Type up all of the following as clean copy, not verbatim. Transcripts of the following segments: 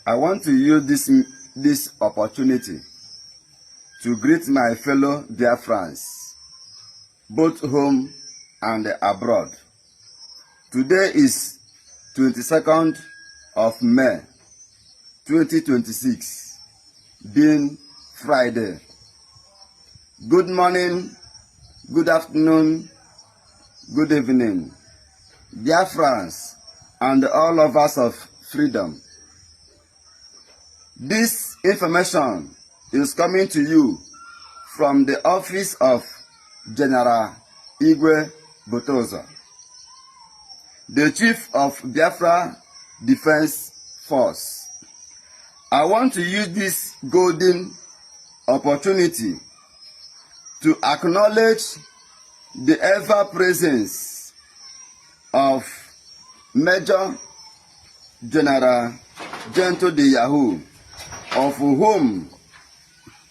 I want to use this opportunity to greet my fellow Biafrans, both home and abroad. Today is 22nd of May 2026, being Friday. Good morning, good afternoon, good evening, Biafrans and all lovers of freedom. This information is coming to you from the office of General Igwe Botoza, the Chief of Biafra Defense Force. I want to use this golden opportunity to acknowledge the ever-presence of Major General Gento de Yahoo, of whom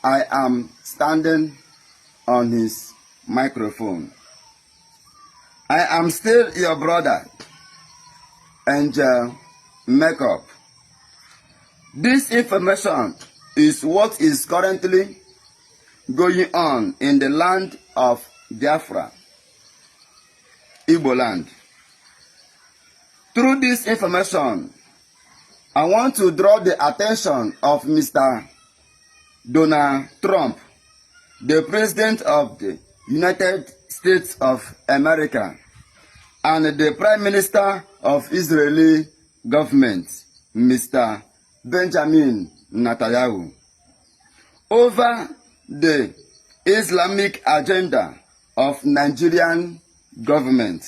I am standing on his microphone. I am still your brother, Angel Makeup. This information is what is currently going on in the land of Biafra, Igbo land. Through this information, I want to draw the attention of Mr. Donald Trump, the President of the United States of America, and the Prime Minister of Israeli government, Mr. Benjamin Netanyahu, over the Islamic agenda of Nigerian government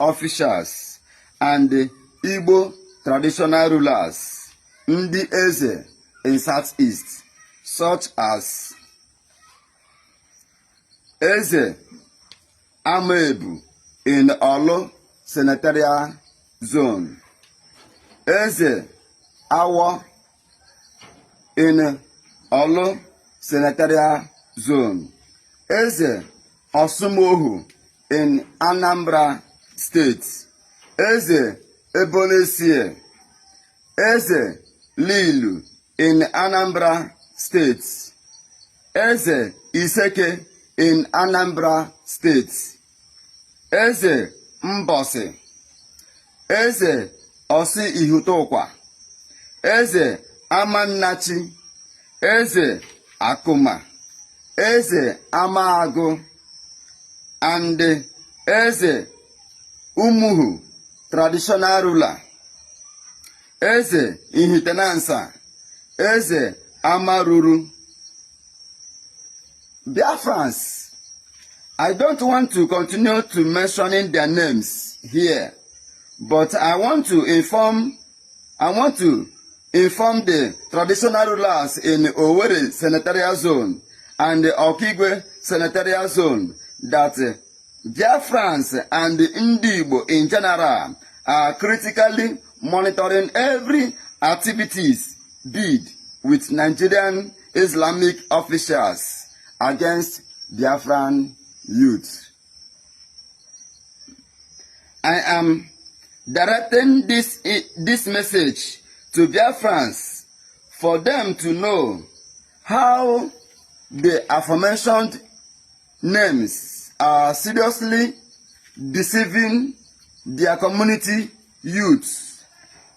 officials and the Igbo traditional rulers, Ndi Eze in Southeast, such as Eze Amebu in Olo Senatorial Zone, Eze Awo in Olo Senatorial Zone, Eze Osumohu in Anambra State, Eze Ebonesie, Eze Lilu in Anambra State, Eze Iseke in Anambra State, Eze Mbosi, Eze Osi Ihutokwa, Eze Amannachi, Eze Akuma, Eze Amaagu, and Eze Umuhu traditional ruler, Eze Ihitenansa, Eze Amaruru. Biafrans, I don't want to continue to mentioning their names here, but I want to inform the traditional rulers in Owerri Senatorial Zone and the Okigwe Senatorial Zone that Biafrans and the Igbo in general are critically monitoring every activities bid with Nigerian Islamic officials against Biafran youth. I am directing this message to Biafrans for them to know how the aforementioned names are seriously deceiving their community youths,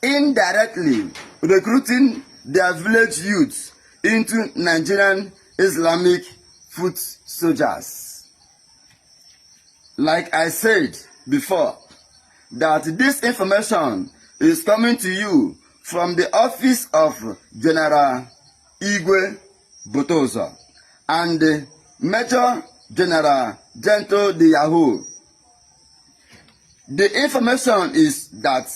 indirectly recruiting their village youths into Nigerian Islamic foot soldiers. Like I said before, that this information is coming to you from the office of General Igwe Botoza and Major General Gento de Yahoo. The information is that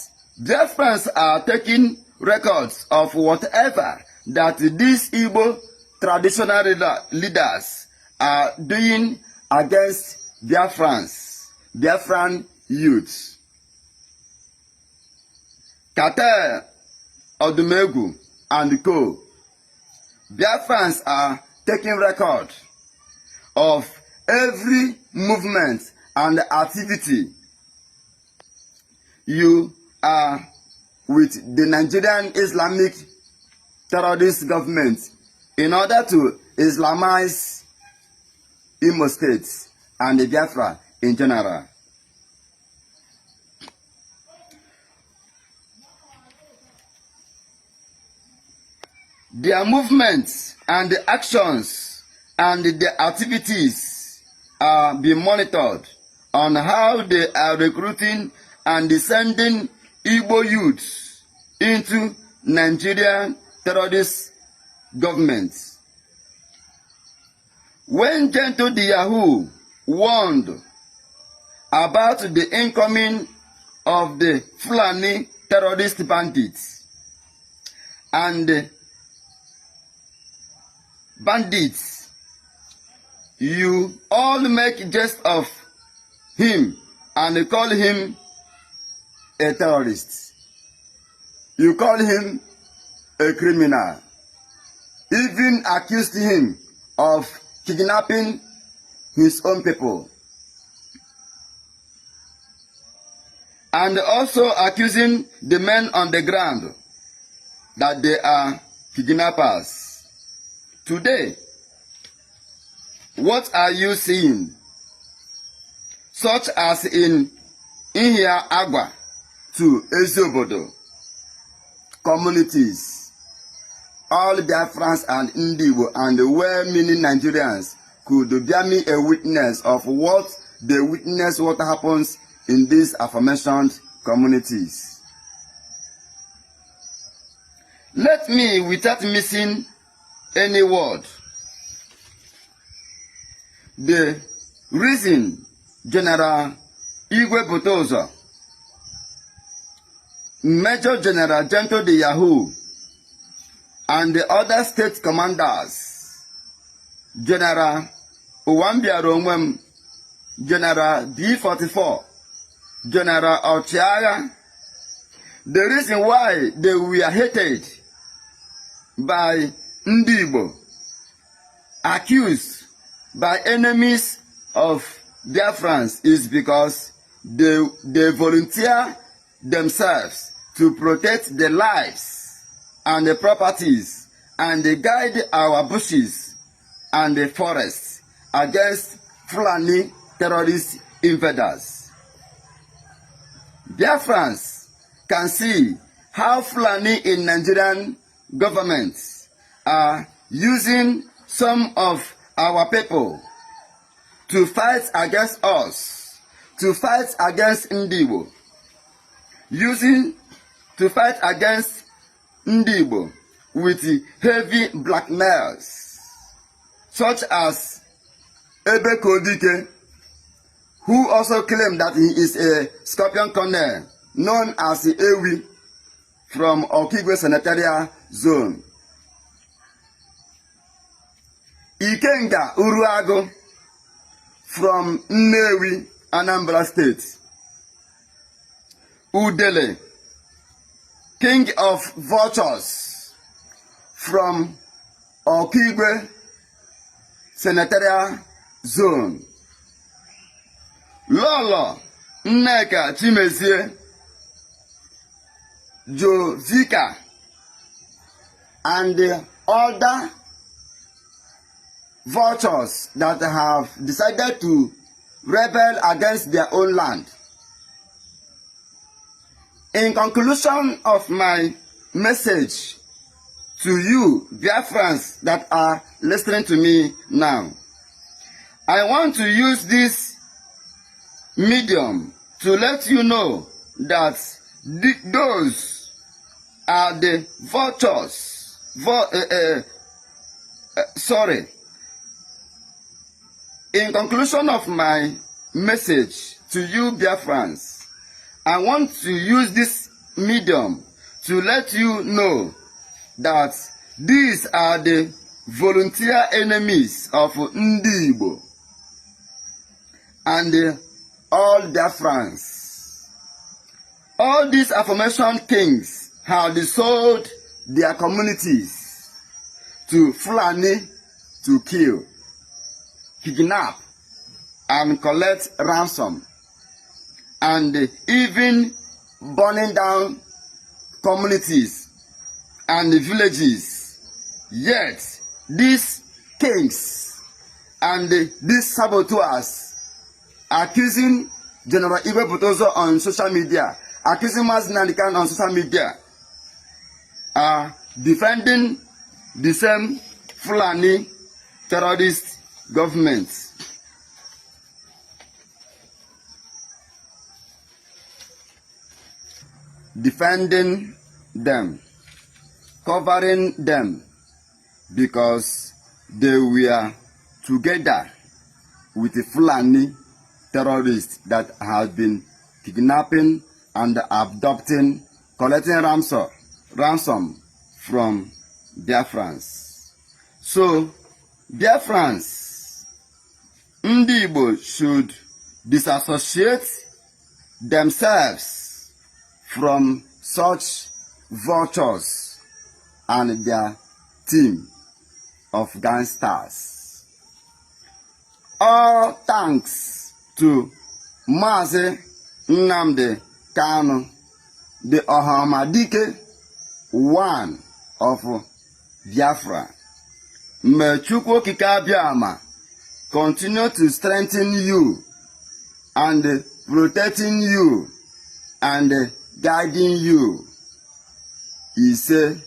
Biafrans are taking records of whatever that these Igbo traditional leaders are doing against Biafran youths. Cartel, Odumegu, and co. Biafrans are taking record of every movement and activity you with the Nigerian Islamic terrorist government in order to Islamize Imo State and the Biafra in general. Their movements and the actions and the activities are being monitored on how they are recruiting and sending Igbo youths into Nigerian terrorist governments. When Gento the Yahoo warned about the incoming of the Fulani terrorist bandits and bandits, you all make jest of him and call him a terrorist. You call him a criminal. Even accused him of kidnapping his own people. And also accusing the men on the ground that they are kidnappers. Today, what are you seeing? Such as in Ihia Agwa to Eziobodo communities, all Biafrans and Indigo and the well-meaning Nigerians could bear me a witness of what they witness what happens in these aforementioned communities. Let me, without missing any word, the reason General Igwe Butozo, Major General Gento the Yahoo, and the other state commanders, General Uwambia Romwem, General B44, General Ochiaga, the reason why they were hated by Ndibo, accused by enemies of Biafrans, is because they volunteer themselves to protect the lives and the properties and they guide our bushes and the forests against Fulani terrorist invaders. Biafrans can see how Fulani in Nigerian governments are using some of our people to fight against us, to fight against Ndibo, using to fight against Ndibo with heavy blackmails, such as Ebe Kodike, who also claimed that he is a scorpion colonel known as Ewi from Okigwe Senatorial Zone. Ikenga Uruago from Nnewi, Anambra State. Udele, King of Vultures from Okigwe Senatorial Zone. Lolo Nneka Chimezie, Jovika, and the other vultures that have decided to rebel against their own land. In conclusion of my message to you, Biafrans that are listening to me now, I want to use this medium to let you know that those are the vultures. In conclusion of my message to you, Biafrans, I want to use this medium to let you know that these are the volunteer enemies of Ndibo and all Biafrans. All these aforementioned kings have sold their communities to Fulani to kill, kidnap, and collect ransom, and even burning down communities and villages. Yet, these kings and these saboteurs accusing General Igwe Butozo on social media, accusing Mazi Nnamdi Kanu on social media, are defending the same Fulani terrorist government. Defending them, covering them, because they were together with the Fulani terrorists that have been kidnapping and abducting, collecting ransom from Biafrans. So, Biafrans, Ndị Igbo should disassociate themselves from such vultures and their team of gangsters. All thanks to Mazi Nnamdi Kanu, the Ohamadike one of Biafra. May Chukwu Okike Abiama continue to strengthen you and protecting you and guiding you. He say.